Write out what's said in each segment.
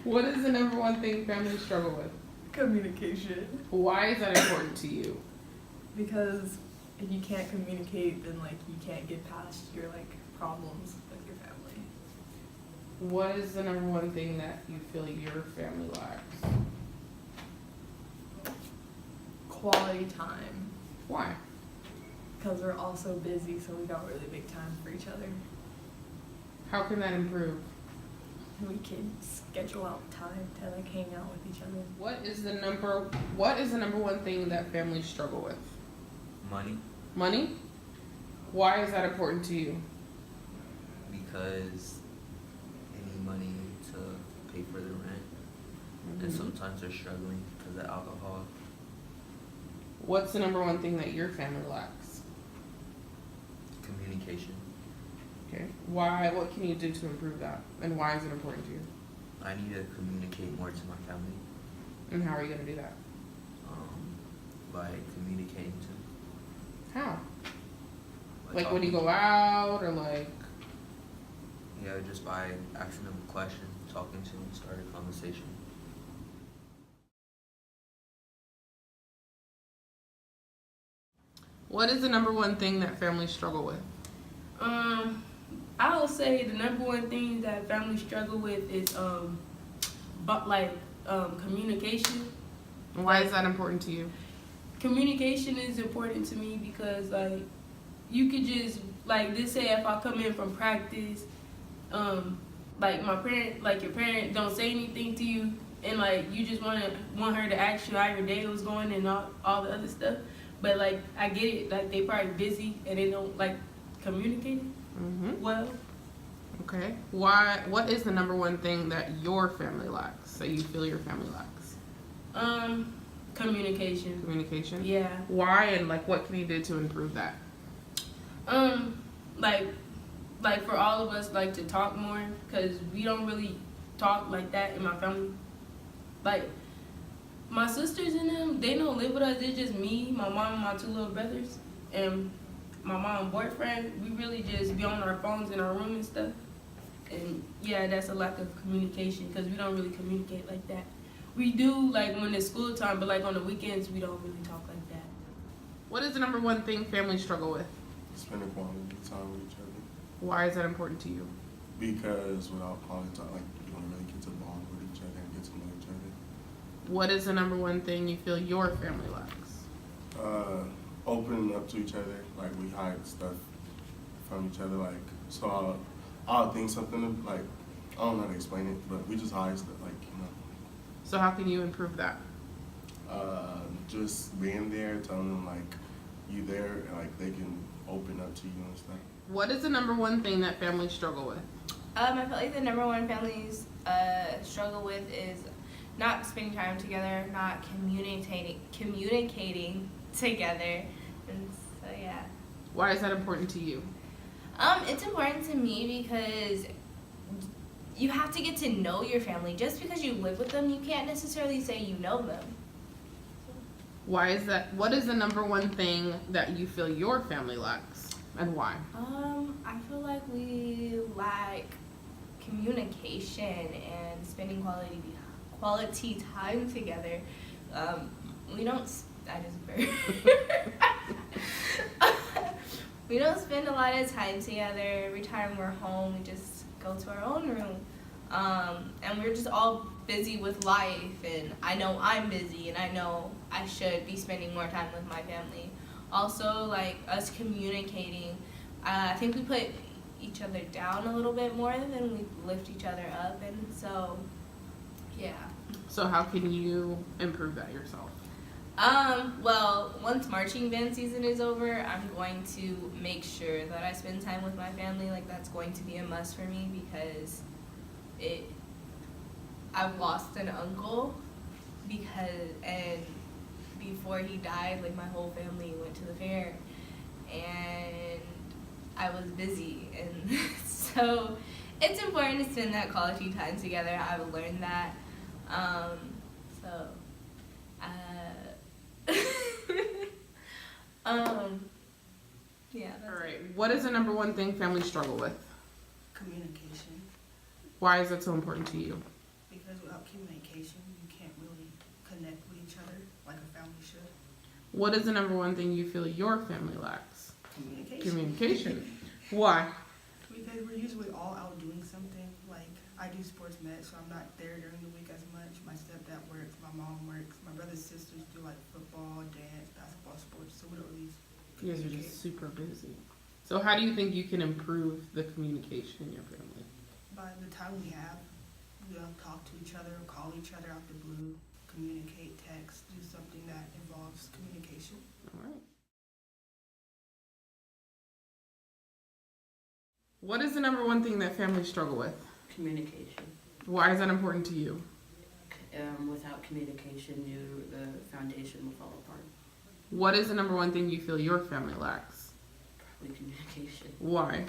What is the number one thing families struggle with? Communication. Why is that important to you? Because if you can't communicate, then like you can't get past your like problems with your family. What is the number one thing that you feel your family lacks? Quality time. Why? Because we're all so busy, so we don't really make time for each other. How can that improve? We can schedule out time to like hang out with each other. What is the number one thing that families struggle with? Money, Money? Why is that important to you? because they need money to pay for the rent, and sometimes they're struggling because of alcohol. What's the number one thing that your family lacks? Communication. Okay. Why? What can you do to improve that? And why is it important to you? I need to communicate more to my family, And how are you going to do that? by communicating to How? them. by Like when you talking go out or like... Yeah, just by asking them a question, talking to them, start a conversation. What is the number one thing that families struggle with? I would say the number one thing that families struggle with is communication. And why is that important to you? Communication is important to me because like you could just like this say if I come in from practice, like your parent don't say anything to you and like you just want her to ask you how your day was going and all the other stuff. But like I get it, like they probably busy and they don't like communicate well. Okay. Why? What is the number one thing that your family lacks? That you feel your family lacks? Communication. Communication. Yeah. Why and like what can you do to improve that? Like for all of us like to talk more because we don't really talk like that in my family. Like my sisters and them, they don't live with us. It's just me, my mom, and my two little brothers, and my mom's boyfriend. We really just be on our phones in our room and stuff. And yeah, that's a lack of communication because we don't really communicate like that. We do like when it's school time, but like on the weekends we don't really talk like that. What is the number one thing families struggle with? Spending quality time with each other. Why is that important to you? Because without quality time, like you don't really get to bond with each other and get to know each other. What is the number one thing you feel your family lacks? Opening up to each other, like we hide stuff from each other, like so I'll think something like I don't know how to explain it, but we just hide stuff, like So how can you improve that? just being there, telling them like you there, and like they can open up to you and stuff. What is the number one thing that families struggle with? I feel like the number one families struggle with is not spending time together, not communicating together, and so yeah. Why is that important to you? It's important to me because you have to get to know your family. Just because you live with them, you can't necessarily say you know them. Why is that? What is the number one thing that you feel your family lacks, and why? I feel like we lack communication and spending quality time together. We don't. I just burned. We don't spend a lot of time together. Every time we're home, we just go to our own room. And we're just all busy with life, and I know I'm busy, and I know I should be spending more time with my family. Also, like us communicating, I think we put each other down a little bit more than we lift each other up, and so, yeah. So how can you improve that yourself? Well, once marching band season is over, I'm going to make sure that I spend time with my family. Like, that's going to be a must for me because I've lost an uncle and before he died, like, my whole family went to the fair and I was busy, and so it's important to spend that quality time together. I've learned that. Yeah. All right. What is the number one thing families struggle with? Communication, Why is it so important to you? because without What is the number one thing you feel your family lacks? Communication. Communication. Why? Because we're usually all out doing something. Like, I do sports med, so I'm not there during the week as much. My stepdad works, my mom works, my brothers and sisters do like football, dance, basketball, sports, so we don't really You guys are communicate. just super busy. So how do you think you can improve the communication in your family? By the time we have, we'll talk to each other, call each other out the blue, communicate, text, do something that involves communication. All right. What is the number one thing that families struggle with? Communication. Why is that important to you? Without communication, the foundation will fall apart. What is the number one thing you feel your family lacks? Probably communication. Why?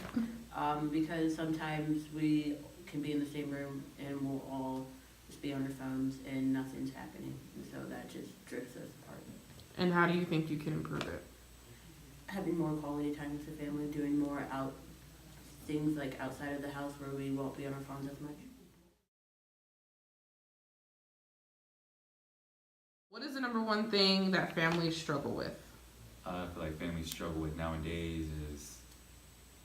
Because sometimes we can be in the same room and we'll all just be on our phones and nothing's happening. And so that just drifts us apart. And how do you think you can improve it? Having more quality time with the family, doing more things like outside of the house where we won't be on our phones as much. What is the number one thing that families struggle with? I feel like families struggle with nowadays is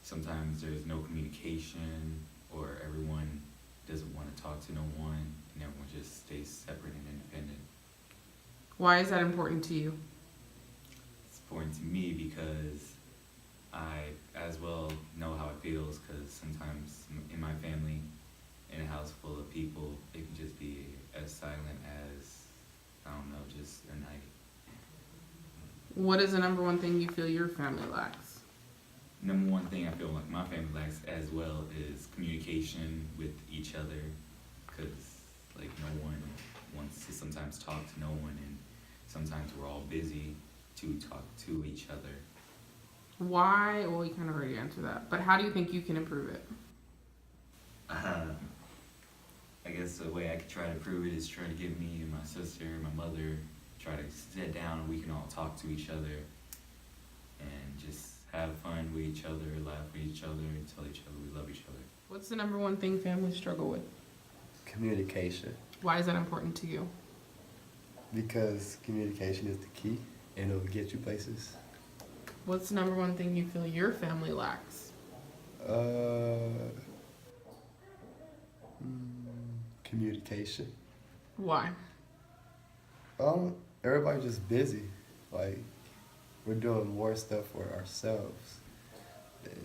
sometimes there's no communication or everyone doesn't want to talk to no one and everyone just stays separate and independent. Why is that important to you? It's important to me because I as well know how it feels because sometimes in my family, in a house full of people, it can just be as silent as, I don't know, just a night. What is the number one thing you feel your family lacks? Number one thing I feel like my family lacks as well is communication with each other, because like no one wants to sometimes talk to no one, and sometimes we're all busy to talk to each other. Why? Well, we kind of already answered that. But how do you think you can improve it? I guess the way I could try to prove it is try to get me and my sister, my mother, try to sit down and we can all talk to each other and just have fun with each other, laugh with each other, and tell each other we love each other. What's the number one thing families struggle with? Communication. Why is that important to you? Because communication is the key and it'll get you places. What's the number one thing you feel your family lacks? Communication. Why? Everybody's just busy. Like, we're doing more stuff for ourselves than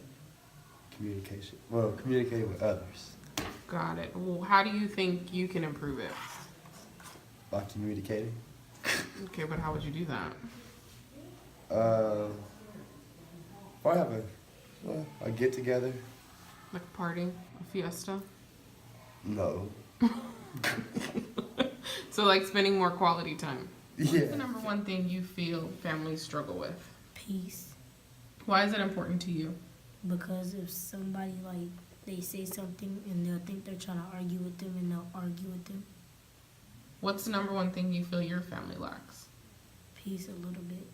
communication. Well, communicating with others Got it. Well, how do you think you can improve it? by communicating. Okay, but how would you do that? Probably have a get together. Like a party? A fiesta? No. So like spending more quality time. What's Yeah. the number one thing you feel families struggle with? Peace. Why is that important to you? Because if somebody, like, they say something and they'll think they're trying to argue with them and they'll argue with them. What's the number one thing you feel your family lacks? Peace a little bit.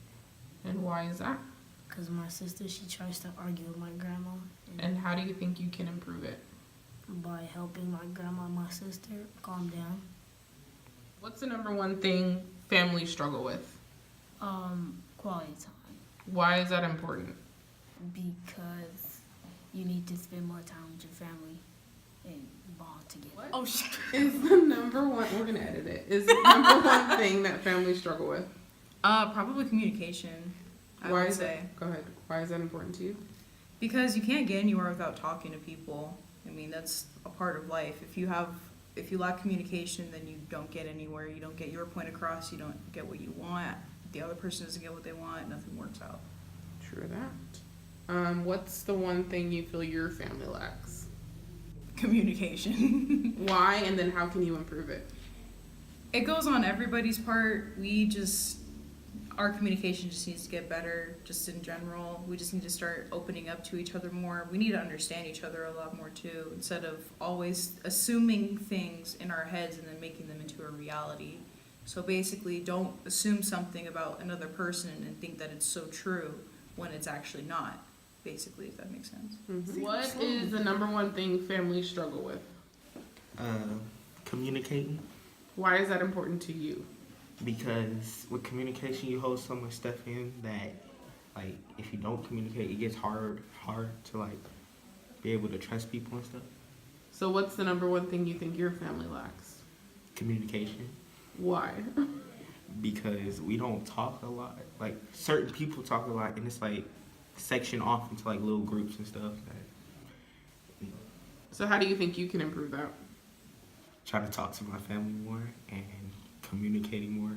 And why is that? Because my sister, she tries to argue with my grandma. And how do you think you can improve it? By helping my grandma and my sister calm down. What's the number one thing families struggle with? Quality time. Why is that important? Because you need to spend more time with your family and bond together. Oh shit. Is the number one, we're gonna edit it, is the number one thing that families struggle with? Probably communication. I Why would is say. Go ahead. Why is that important to you? Because you can't get anywhere without talking to people. I mean, that's a part of life. If you lack communication, then you don't get anywhere. You don't get your point across. You don't get what you want. The other person doesn't get what they want. Nothing works out. True that. What's the one thing you feel your family lacks? Communication. Why, and then how can you improve it? It goes on everybody's part. Our communication just needs to get better, just in general. We just need to start opening up to each other more. We need to understand each other a lot more too, instead of always assuming things in our heads and then making them into a reality. So basically, don't assume something about another person and think that it's so true when it's actually not, basically, if that makes sense. What is the number one thing families struggle with? Communicating. Why is that important to you? because with communication you hold so much stuff in that, like, if you don't communicate, it gets hard to like be able to trust people and stuff. So what's the number one thing you think your family lacks? Communication. Why? Because we don't talk a lot. Like, certain people talk a lot, and it's like sectioned off into like little groups and stuff. That, So how do you think you can improve that? try to talk to my family more and communicating more.